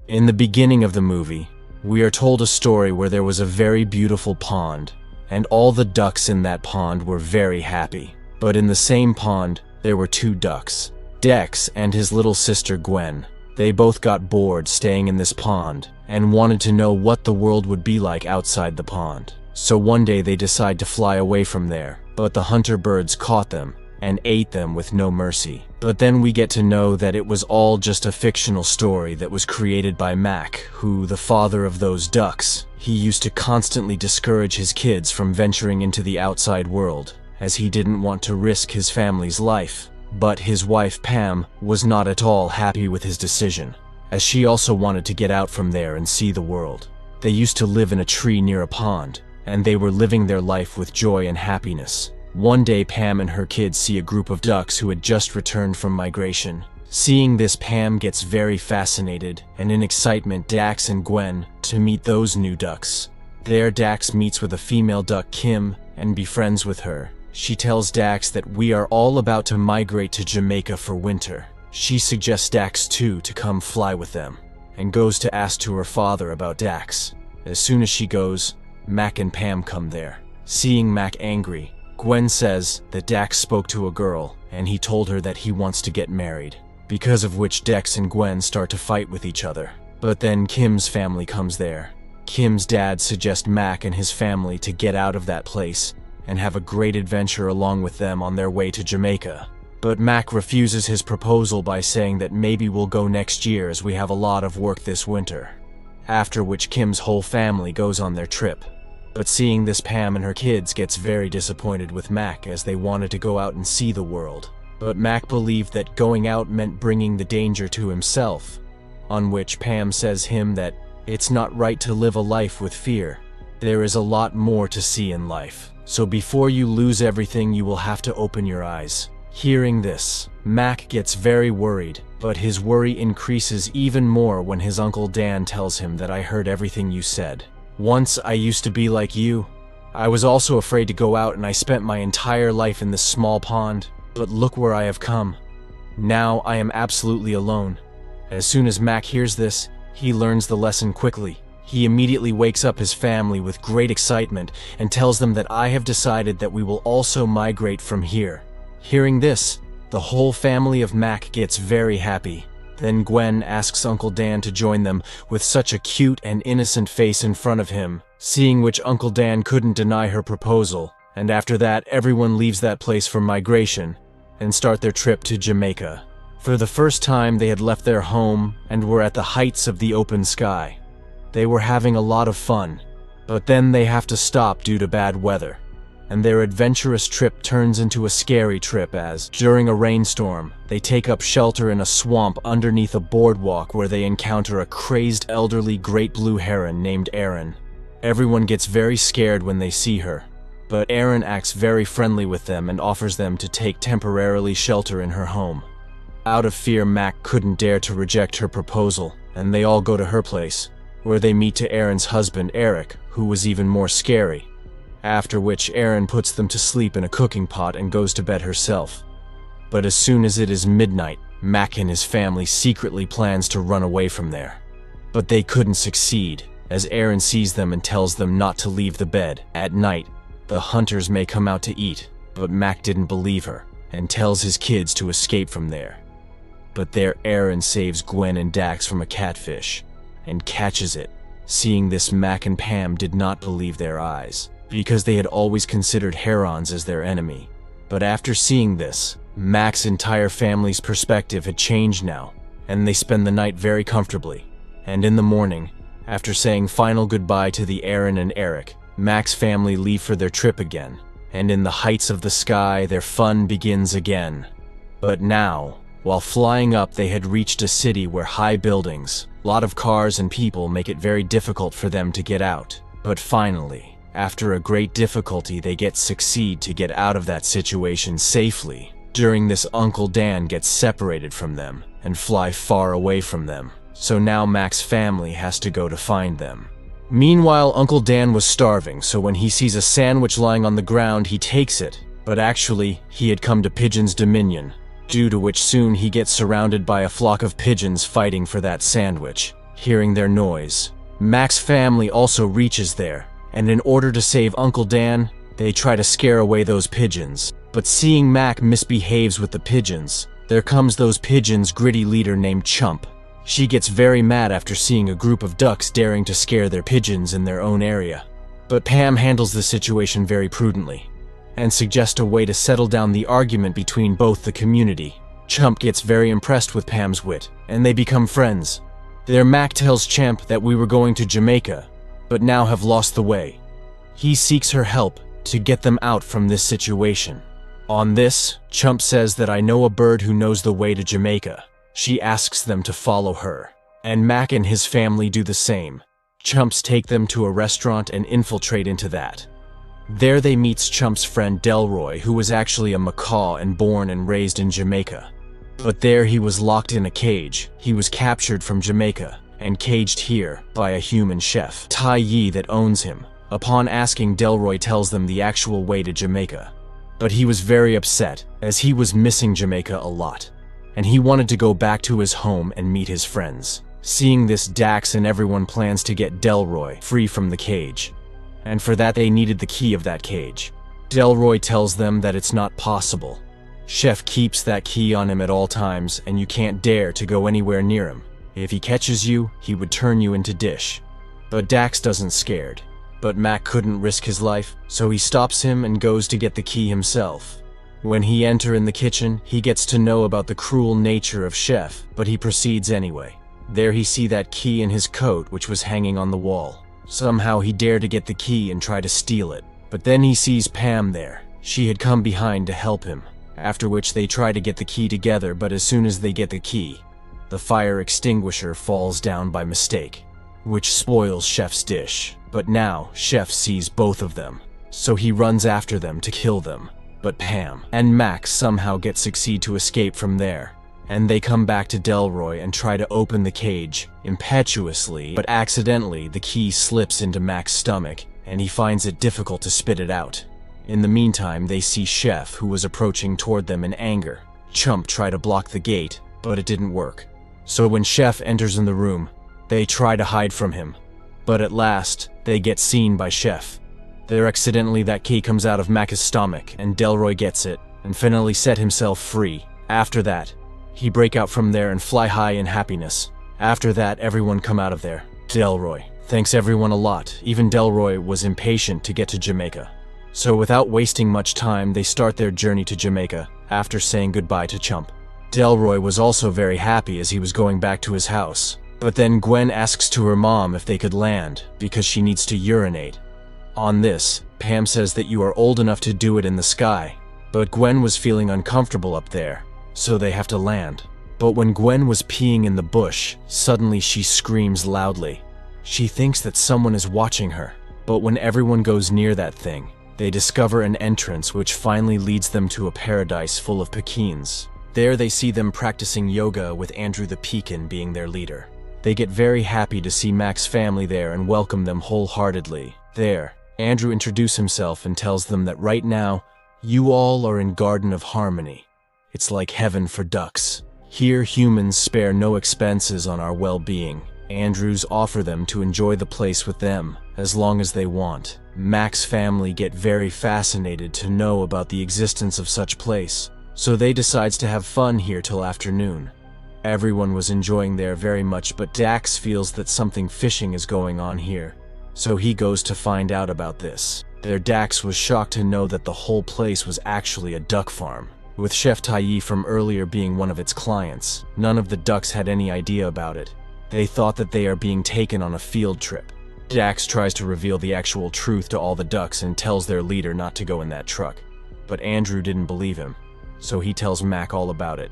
In the beginning of the movie, we are told a story where there was a very beautiful pond, and all the ducks in that pond were very happy. But in the same pond, there were two ducks, Dex and his little sister Gwen. They both got bored staying in this pond and wanted to know what the world would be like outside the pond. So one day they decide to fly away from there, but the hunter birds caught them and ate them with no mercy. But then we get to know that it was all just a fictional story that was created by Mac, who, the father of those ducks, he used to constantly discourage his kids from venturing into the outside world, as he didn't want to risk his family's life. But his wife Pam was not at all happy with his decision, as she also wanted to get out from there and see the world. They used to live in a tree near a pond, and they were living their life with joy and happiness. One day Pam and her kids see a group of ducks who had just returned from migration. Seeing this, Pam gets very fascinated and in excitement Dax and Gwen to meet those new ducks. There Dax meets with a female duck, Kim, and befriends with her. She tells Dax that we are all about to migrate to Jamaica for winter. She suggests Dax too to come fly with them, and goes to ask to her father about Dax. As soon as she goes, Mac and Pam come there. Seeing Mac angry, Gwen says that Dax spoke to a girl and he told her that he wants to get married, because of which Dex and Gwen start to fight with each other. But then Kim's family comes there. Kim's dad suggests Mac and his family to get out of that place and have a great adventure along with them on their way to Jamaica. But Mac refuses his proposal by saying that maybe we'll go next year as we have a lot of work this winter. After which Kim's whole family goes on their trip. But seeing this, Pam and her kids gets very disappointed with Mac as they wanted to go out and see the world. But Mac believed that going out meant bringing the danger to himself, on which Pam says him that it's not right to live a life with fear. There is a lot more to see in life, so before you lose everything you will have to open your eyes. Hearing this, Mac gets very worried, but his worry increases even more when his Uncle Dan tells him that I heard everything you said. Once I used to be like you. I was also afraid to go out and I spent my entire life in this small pond, but look where I have come. Now I am absolutely alone. As soon as Mac hears this, he learns the lesson quickly. He immediately wakes up his family with great excitement and tells them that I have decided that we will also migrate from here. Hearing this, the whole family of Mac gets very happy. Then Gwen asks Uncle Dan to join them with such a cute and innocent face in front of him, seeing which Uncle Dan couldn't deny her proposal, and after that everyone leaves that place for migration and start their trip to Jamaica. For the first time they had left their home and were at the heights of the open sky. They were having a lot of fun, but then they have to stop due to bad weather, and their adventurous trip turns into a scary trip as, during a rainstorm, they take up shelter in a swamp underneath a boardwalk where they encounter a crazed elderly great blue heron named Erin. Everyone gets very scared when they see her, but Erin acts very friendly with them and offers them to take temporarily shelter in her home. Out of fear, Mac couldn't dare to reject her proposal, and they all go to her place, where they meet to Erin's husband Eric, who was even more scary. After which Erin puts them to sleep in a cooking pot and goes to bed herself. But as soon as it is midnight, Mac and his family secretly plans to run away from there. But they couldn't succeed, as Erin sees them and tells them not to leave the bed. At night, the hunters may come out to eat, but Mac didn't believe her, and tells his kids to escape from there. But there Erin saves Gwen and Dax from a catfish, and catches it. Seeing this, Mac and Pam did not believe their eyes, because they had always considered herons as their enemy. But after seeing this, Mac's entire family's perspective had changed now, and they spend the night very comfortably. And in the morning, after saying final goodbye to the Erin and Eric, Mac's family leave for their trip again, and in the heights of the sky their fun begins again. But now, while flying up, they had reached a city where high buildings, a lot of cars and people make it very difficult for them to get out. But finally, after a great difficulty, they succeed to get out of that situation safely. During this, Uncle Dan gets separated from them and fly far away from them. So now Mac's family has to go to find them. Meanwhile, Uncle Dan was starving, so when he sees a sandwich lying on the ground, he takes it. But actually, he had come to Pigeon's dominion, due to which soon he gets surrounded by a flock of pigeons fighting for that sandwich. Hearing their noise, Mac's family also reaches there, and in order to save Uncle Dan, they try to scare away those pigeons. But seeing Mac misbehaves with the pigeons, there comes those pigeons' gritty leader named Chump. She gets very mad after seeing a group of ducks daring to scare their pigeons in their own area. But Pam handles the situation very prudently, and suggests a way to settle down the argument between both the community. Chump gets very impressed with Pam's wit, and they become friends. There Mac tells Champ that we were going to Jamaica, but now have lost the way. He seeks her help to get them out from this situation. On this, Chump says that I know a bird who knows the way to Jamaica. She asks them to follow her, and Mac and his family do the same. Chumps take them to a restaurant and infiltrate into that. There they meets Chump's friend Delroy, who was actually a macaw and born and raised in Jamaica. But there he was locked in a cage. He was captured from Jamaica and caged here by a human chef, Tai Yi, that owns him. Upon asking, Delroy tells them the actual way to Jamaica. But he was very upset, as he was missing Jamaica a lot, and he wanted to go back to his home and meet his friends. Seeing this, Dax and everyone plans to get Delroy free from the cage, and for that they needed the key of that cage. Delroy tells them that it's not possible. Chef keeps that key on him at all times, and you can't dare to go anywhere near him. If he catches you, he would turn you into dish. But Dax doesn't scared. But Mac couldn't risk his life, so he stops him and goes to get the key himself. When he enter in the kitchen, he gets to know about the cruel nature of Chef, but he proceeds anyway. There he see that key in his coat, which was hanging on the wall. Somehow he dare to get the key and try to steal it. But then he sees Pam there. She had come behind to help him, after which they try to get the key together, but as soon as they get the key, the fire extinguisher falls down by mistake, which spoils Chef's dish. But now, Chef sees both of them, so he runs after them to kill them. But Pam and Max somehow succeed to escape from there, and they come back to Delroy and try to open the cage impetuously, but accidentally the key slips into Mac's stomach, and he finds it difficult to spit it out. In the meantime, they see Chef, who was approaching toward them in anger. Chump tried to block the gate, but it didn't work. So when Chef enters in the room, they try to hide from him. But at last, they get seen by Chef. There accidentally that key comes out of Mac's stomach, and Delroy gets it, and finally set himself free. After that, he break out from there and fly high in happiness. After that, everyone come out of there. Delroy thanks everyone a lot. Even Delroy was impatient to get to Jamaica. So without wasting much time, they start their journey to Jamaica, after saying goodbye to Chump. Delroy was also very happy as he was going back to his house. But then Gwen asks to her mom if they could land, because she needs to urinate. On this, Pam says that you are old enough to do it in the sky. But Gwen was feeling uncomfortable up there, so they have to land. But when Gwen was peeing in the bush, suddenly she screams loudly. She thinks that someone is watching her. But when everyone goes near that thing, they discover an entrance which finally leads them to a paradise full of Pekins. There they see them practicing yoga with Andrew the Pekin being their leader. They get very happy to see Mac's family there and welcome them wholeheartedly. There, Andrew introduces himself and tells them that right now, you all are in Garden of Harmony. It's like heaven for ducks. Here humans spare no expenses on our well-being. Andrews offer them to enjoy the place with them, as long as they want. Mac's family get very fascinated to know about the existence of such place, so they decides to have fun here till afternoon. Everyone was enjoying there very much, but Dax feels that something fishing is going on here, so he goes to find out about this. There Dax was shocked to know that the whole place was actually a duck farm, with Chef Tai Yi from earlier being one of its clients. None of the ducks had any idea about it. They thought that they are being taken on a field trip. Dax tries to reveal the actual truth to all the ducks and tells their leader not to go in that truck. But Andrew didn't believe him, so he tells Mac all about it.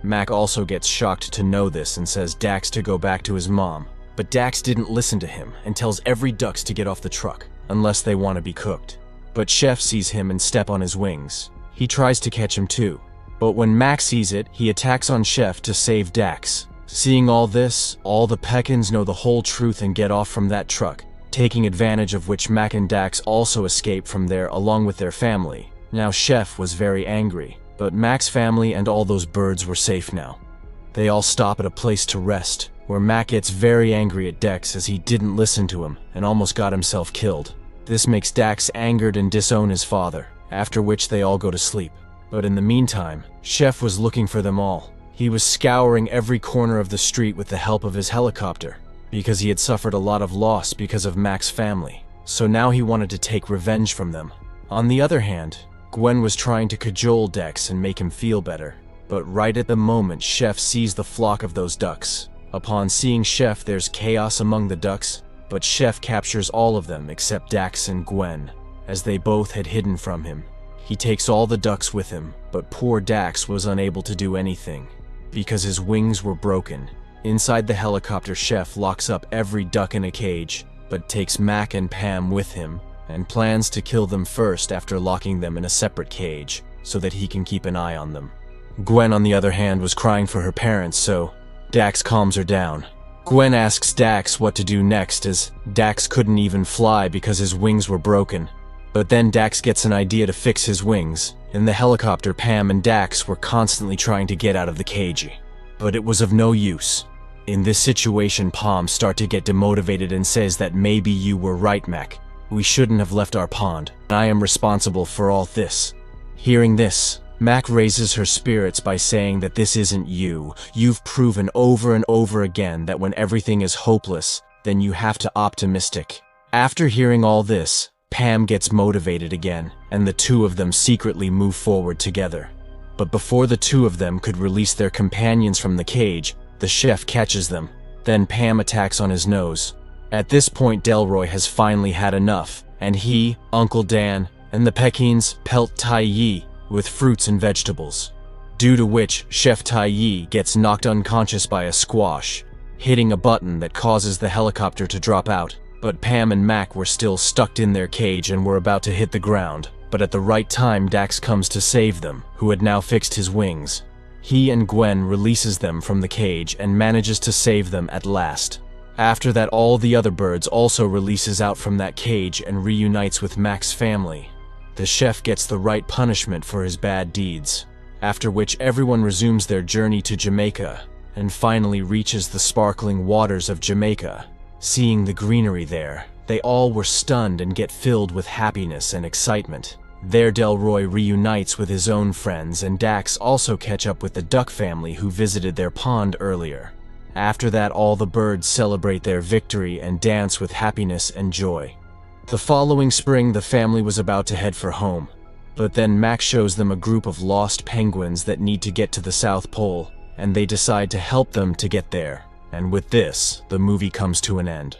Mac also gets shocked to know this and says Dax to go back to his mom. But Dax didn't listen to him and tells every ducks to get off the truck, unless they want to be cooked. But Chef sees him and step on his wings. He tries to catch him too. But when Mac sees it, he attacks on Chef to save Dax. Seeing all this, all the Pekins know the whole truth and get off from that truck, taking advantage of which Mac and Dax also escape from there along with their family. Now Chef was very angry, but Mac's family and all those birds were safe now. They all stop at a place to rest, where Mac gets very angry at Dex as he didn't listen to him and almost got himself killed. This makes Dax angered and disown his father, after which they all go to sleep. But in the meantime, Chef was looking for them all. He was scouring every corner of the street with the help of his helicopter, because he had suffered a lot of loss because of Mac's family. So now he wanted to take revenge from them. On the other hand, Gwen was trying to cajole Dex and make him feel better. But right at the moment, Chef sees the flock of those ducks. Upon seeing Chef, there's chaos among the ducks, but Chef captures all of them except Dax and Gwen, as they both had hidden from him. He takes all the ducks with him, but poor Dax was unable to do anything, because his wings were broken. Inside the helicopter, Chef locks up every duck in a cage, but takes Mac and Pam with him, and plans to kill them first after locking them in a separate cage, so that he can keep an eye on them. Gwen, on the other hand, was crying for her parents, so Dax calms her down. Gwen asks Dax what to do next, as Dax couldn't even fly because his wings were broken. But then Dax gets an idea to fix his wings. In the helicopter, Pam and Dax were constantly trying to get out of the cage, but it was of no use. In this situation, Pam starts to get demotivated and says that maybe you were right, Mac. We shouldn't have left our pond. I am responsible for all this. Hearing this, Mac raises her spirits by saying that this isn't you. You've proven over and over again that when everything is hopeless, then you have to optimistic. After hearing all this, Pam gets motivated again, and the two of them secretly move forward together. But before the two of them could release their companions from the cage, the chef catches them. Then Pam attacks on his nose. At this point, Delroy has finally had enough, and he, Uncle Dan, and the Pekins pelt Tai Yi with fruits and vegetables. Due to which, Chef Tai Yi gets knocked unconscious by a squash, hitting a button that causes the helicopter to drop out. But Pam and Mac were still stuck in their cage and were about to hit the ground. But at the right time, Dax comes to save them, who had now fixed his wings. He and Gwen releases them from the cage and manages to save them at last. After that, all the other birds also releases out from that cage and reunites with Mac's family. The chef gets the right punishment for his bad deeds, after which everyone resumes their journey to Jamaica, and finally reaches the sparkling waters of Jamaica. Seeing the greenery there, they all were stunned and get filled with happiness and excitement. There, Delroy reunites with his own friends, and Dax also catch up with the duck family who visited their pond earlier. After that, all the birds celebrate their victory and dance with happiness and joy. The following spring, the family was about to head for home, but then Mac shows them a group of lost penguins that need to get to the South Pole, and they decide to help them to get there. And with this, the movie comes to an end.